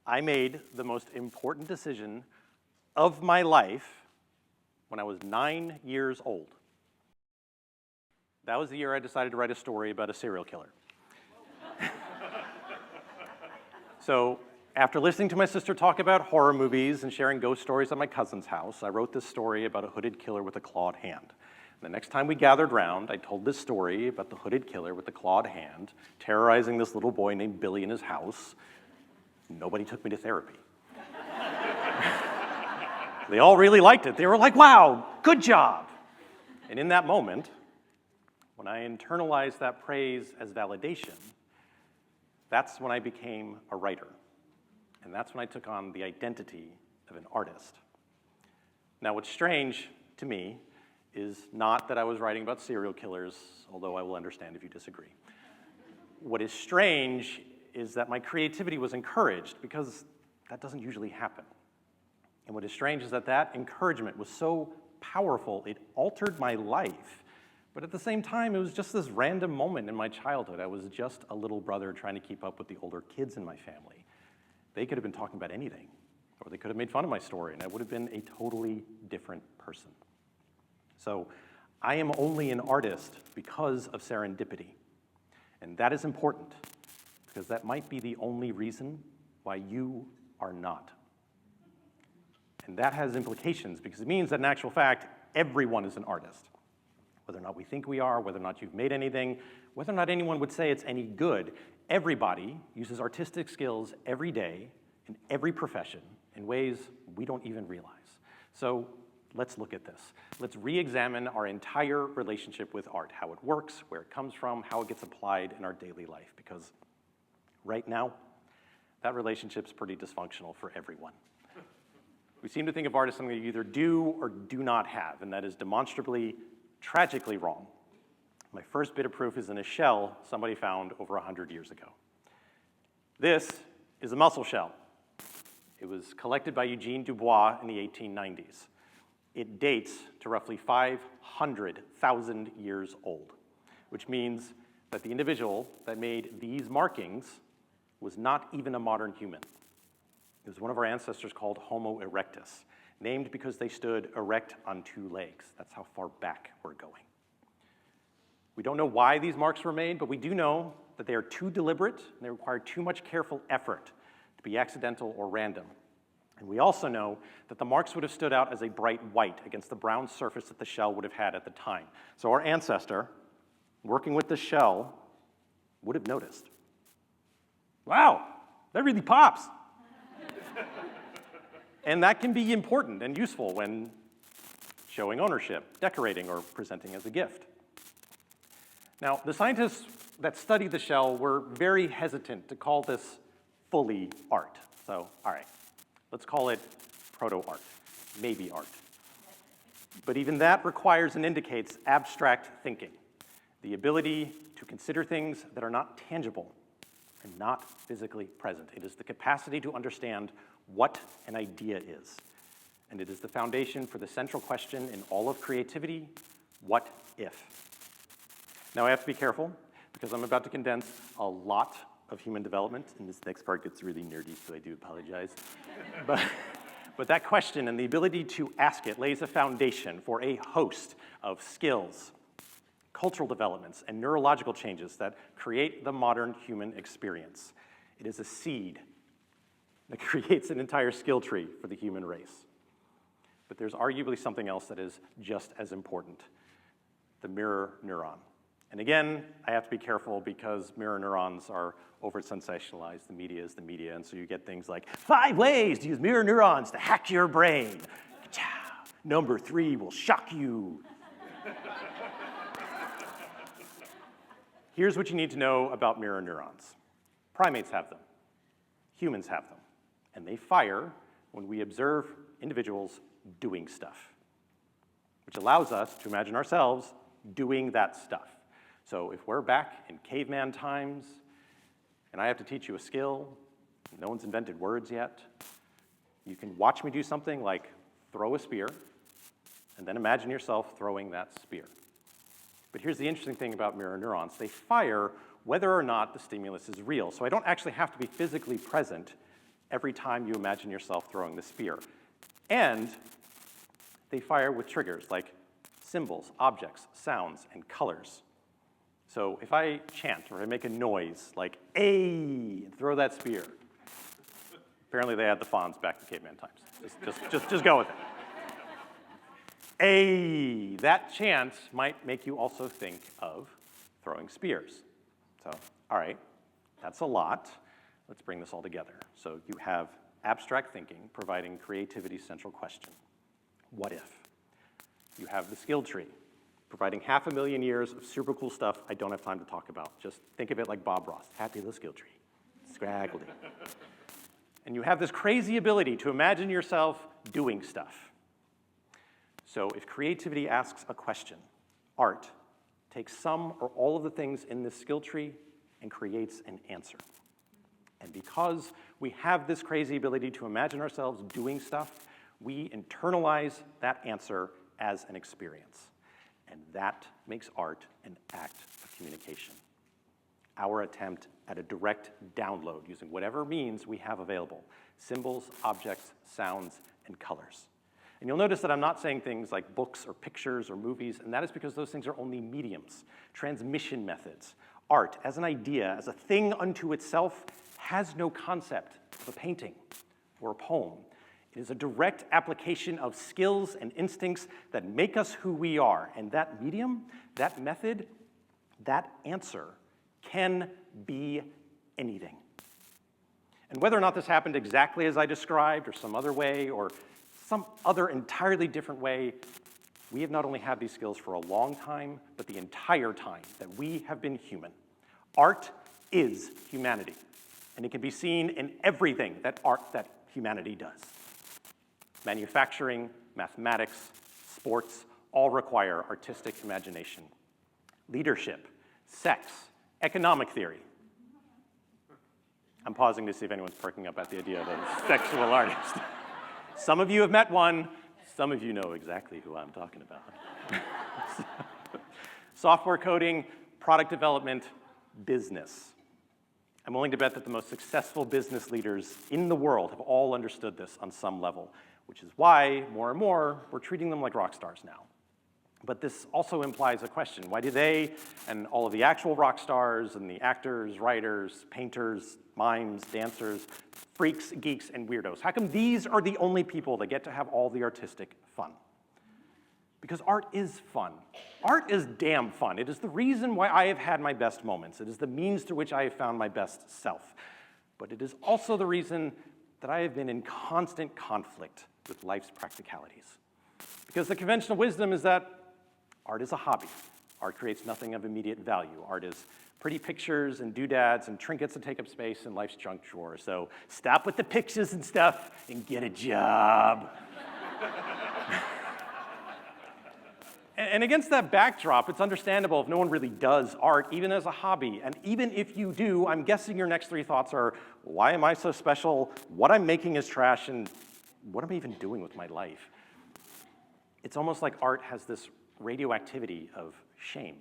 I made the most important decision of my life when I was 9 years old. That was the year I decided to write a story about a serial killer. So after listening to my sister talk about horror movies and sharing ghost stories at my cousin's house, I wrote this story about a hooded killer with a clawed hand. The next time we gathered round, I told this story about the hooded killer with the clawed hand, terrorizing this little boy named Billy in his house. Nobody took me to therapy. They all really liked it. They were like, wow, good job. And in that moment, when I internalized that praise as validation, that's when I became a writer. And that's when I took on the identity of an artist. Now, what's strange to me is not that I was writing about serial killers, although I will understand if you disagree. What is strange is that my creativity was encouraged, because that doesn't usually happen. And what is strange is that that encouragement was so powerful, it altered my life. But at the same time, it was just this random moment in my childhood. I was just a little brother trying to keep up with the older kids in my family. They could have been talking about anything, or they could have made fun of my story, and I would have been a totally different person. So I am only an artist because of serendipity. And that is important, because that might be the only reason why you are not. And that has implications, because it means that in actual fact, everyone is an artist. Whether or not we think we are, whether or not you've made anything, whether or not anyone would say it's any good, everybody uses artistic skills every day in every profession in ways we don't even realize. So let's look at this. Let's re-examine our entire relationship with art, how it works, where it comes from, how it gets applied in our daily life, because right now, that relationship's pretty dysfunctional for everyone. We seem to think of art as something you either do or do not have, and that is demonstrably, tragically wrong. My first bit of proof is in a shell somebody found over 100 years ago. This is a mussel shell. It was collected by Eugene Dubois in the 1890s. It dates to roughly 500,000 years old, which means that the individual that made these markings was not even a modern human. It was one of our ancestors called Homo erectus, named because they stood erect on two legs. That's how far back we're going. We don't know why these marks were made, but we do know that they are too deliberate and they require too much careful effort to be accidental or random. And we also know that the marks would have stood out as a bright white against the brown surface that the shell would have had at the time. So our ancestor, working with the shell, would have noticed. Wow, that really pops. And that can be important and useful when showing ownership, decorating, or presenting as a gift. Now, the scientists that studied the shell were very hesitant to call this fully art. So, all right, let's call it proto-art, maybe art. But even that requires and indicates abstract thinking, the ability to consider things that are not tangible and not physically present. It is the capacity to understand what an idea is. And it is the foundation for the central question in all of creativity: what if? Now I have to be careful, because I'm about to condense a lot of human development, and this next part gets really nerdy, so I do apologize. But that question and the ability to ask it lays a foundation for a host of skills, cultural developments, and neurological changes that create the modern human experience. It is a seed that creates an entire skill tree for the human race. But there's arguably something else that is just as important: the mirror neuron. And again, I have to be careful, because mirror neurons are over-sensationalized. The media is the media, and so you get things like 5 ways to use mirror neurons to hack your brain. Number 3 will shock you. Here's what you need to know about mirror neurons. Primates have them. Humans have them. And they fire when we observe individuals doing stuff, which allows us to imagine ourselves doing that stuff. So if we're back in caveman times, and I have to teach you a skill, no one's invented words yet, you can watch me do something like throw a spear, and then imagine yourself throwing that spear. But here's the interesting thing about mirror neurons. They fire whether or not the stimulus is real. So I don't actually have to be physically present every time you imagine yourself throwing the spear. And they fire with triggers like symbols, objects, sounds, and colors. So if I chant or I make a noise like "ay" and throw that spear, apparently they had the Fonz back to caveman times. Just go with it. "Ay," that chant might make you also think of throwing spears. So, all right, that's a lot. Let's bring this all together. So you have abstract thinking providing creativity's central question. What if? You have the skill tree, providing 500,000 years of super cool stuff I don't have time to talk about. Just think of it like Bob Ross, happy little skill tree, scraggly. And you have this crazy ability to imagine yourself doing stuff. So if creativity asks a question, art takes some or all of the things in this skill tree and creates an answer. And because we have this crazy ability to imagine ourselves doing stuff, we internalize that answer as an experience. And that makes art an act of communication. Our attempt at a direct download using whatever means we have available, symbols, objects, sounds, and colors. And you'll notice that I'm not saying things like books or pictures or movies, and that is because those things are only mediums, transmission methods. Art, as an idea, as a thing unto itself, has no concept of a painting or a poem. It is a direct application of skills and instincts that make us who we are. And that medium, that method, that answer can be anything. And whether or not this happened exactly as I described, or some other way, or some other entirely different way, we have not only had these skills for a long time, but the entire time that we have been human. Art is humanity, and it can be seen in everything that humanity does. Manufacturing, mathematics, sports, all require artistic imagination. Leadership, sex, economic theory. I'm pausing to see if anyone's perking up at the idea of a sexual artist. Some of you have met one. Some of you know exactly who I'm talking about. Software coding, product development, business. I'm willing to bet that the most successful business leaders in the world have all understood this on some level, which is why, more and more, we're treating them like rock stars now. But this also implies a question. Why do they and all of the actual rock stars and the actors, writers, painters, mimes, dancers, freaks, geeks, and weirdos, how come these are the only people that get to have all the artistic fun? Because art is fun. Art is damn fun. It is the reason why I have had my best moments. It is the means through which I have found my best self. But it is also the reason that I have been in constant conflict with life's practicalities. Because the conventional wisdom is that art is a hobby. Art creates nothing of immediate value. Art is pretty pictures and doodads and trinkets that take up space in life's junk drawer. So stop with the pictures and stuff and get a job. And against that backdrop, it's understandable if no one really does art, even as a hobby. And even if you do, I'm guessing your next three thoughts are, why am I so special? What I'm making is trash, and what am I even doing with my life? It's almost like art has this radioactivity of shame.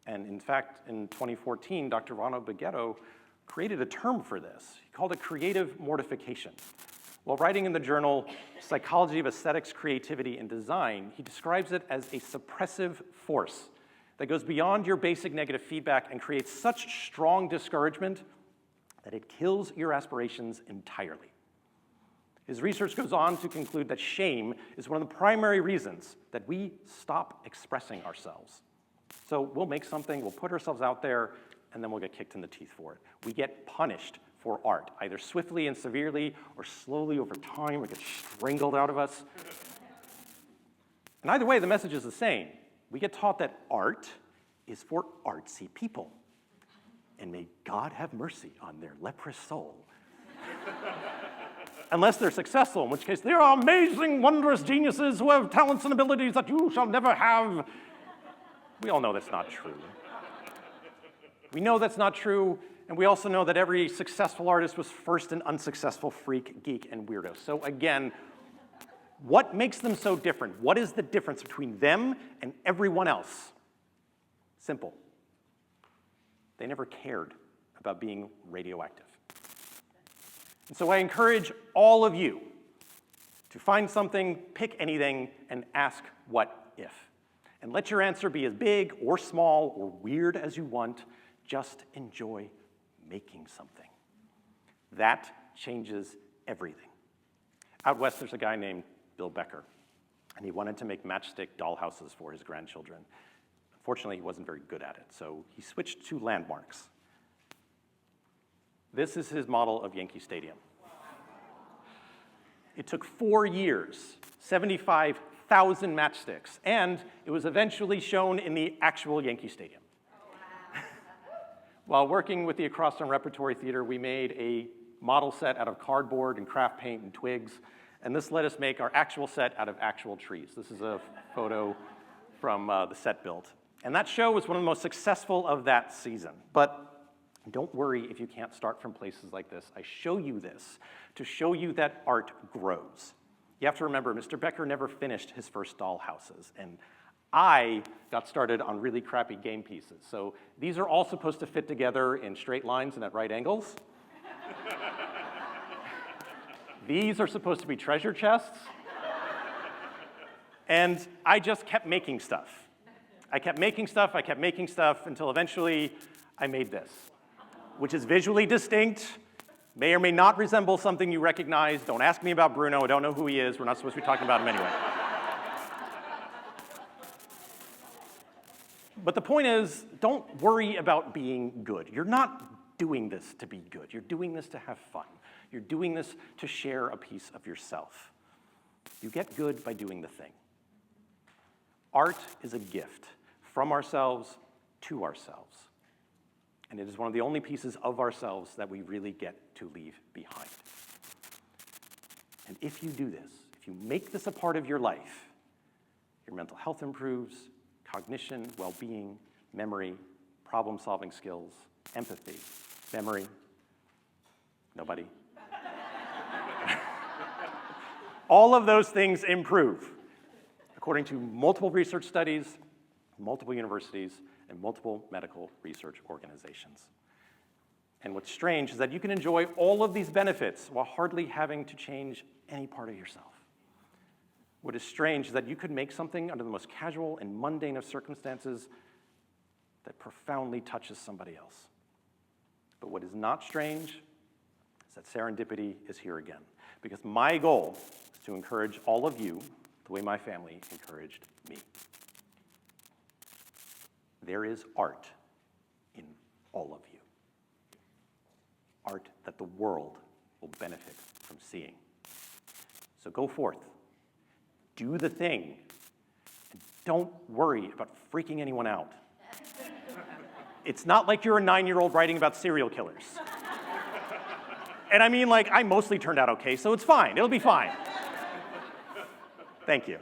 And in fact, in 2014, Dr. Vano Baguetto created a term for this. He called it creative mortification. While writing in the journal Psychology of Aesthetics, Creativity, and Design, he describes it as a suppressive force that goes beyond your basic negative feedback and creates such strong discouragement that it kills your aspirations entirely. His research goes on to conclude that shame is one of the primary reasons that we stop expressing ourselves. So we'll make something, we'll put ourselves out there, and then we'll get kicked in the teeth for it. We get punished for art, either swiftly and severely or slowly over time. It gets strangled out of us. And either way, the message is the same. We get taught that art is for artsy people. And may God have mercy on their leprous soul. Unless they're successful, in which case they are amazing, wondrous geniuses who have talents and abilities that you shall never have. We all know that's not true. We know that's not true, and we also know that every successful artist was first an unsuccessful freak, geek, and weirdo. So again, what makes them so different? What is the difference between them and everyone else? Simple. They never cared about being radioactive. And so I encourage all of you to find something, pick anything, and ask what if. And let your answer be as big or small or weird as you want. Just enjoy making something. That changes everything. Out west, there's a guy named Bill Becker, and he wanted to make matchstick dollhouses for his grandchildren. Unfortunately, he wasn't very good at it, so he switched to landmarks. This is his model of Yankee Stadium. It took 4 years, 75,000 matchsticks, and it was eventually shown in the actual Yankee Stadium. While working with the Across Town Repertory Theater, we made a model set out of cardboard and craft paint and twigs, and this let us make our actual set out of actual trees. This is a photo from the set build. And that show was one of the most successful of that season. But don't worry if you can't start from places like this. I show you this to show you that art grows. You have to remember, Mr. Becker never finished his first dollhouses, and I got started on really crappy game pieces. So these are all supposed to fit together in straight lines and at right angles. These are supposed to be treasure chests. And I just kept making stuff. I kept making stuff until eventually I made this, which is visually distinct, may or may not resemble something you recognize. Don't ask me about Bruno. I don't know who he is. We're not supposed to be talking about him anyway. But the point is, don't worry about being good. You're not doing this to be good. You're doing this to have fun. You're doing this to share a piece of yourself. You get good by doing the thing. Art is a gift from ourselves to ourselves. And it is one of the only pieces of ourselves that we really get to leave behind. And if you do this, if you make this a part of your life, your mental health improves, cognition, well-being, memory, problem-solving skills, empathy, memory. Nobody? All of those things improve, according to multiple research studies, multiple universities, and multiple medical research organizations. And what's strange is that you can enjoy all of these benefits while hardly having to change any part of yourself. What is strange is that you could make something under the most casual and mundane of circumstances that profoundly touches somebody else. But what is not strange is that serendipity is here again. Because my goal is to encourage all of you the way my family encouraged me. There is art in all of you. Art that the world will benefit from seeing. So go forth. Do the thing. And don't worry about freaking anyone out. It's not like you're a 9-year-old writing about serial killers. And I mean, like, I mostly turned out okay, so it's fine. It'll be fine. Thank you.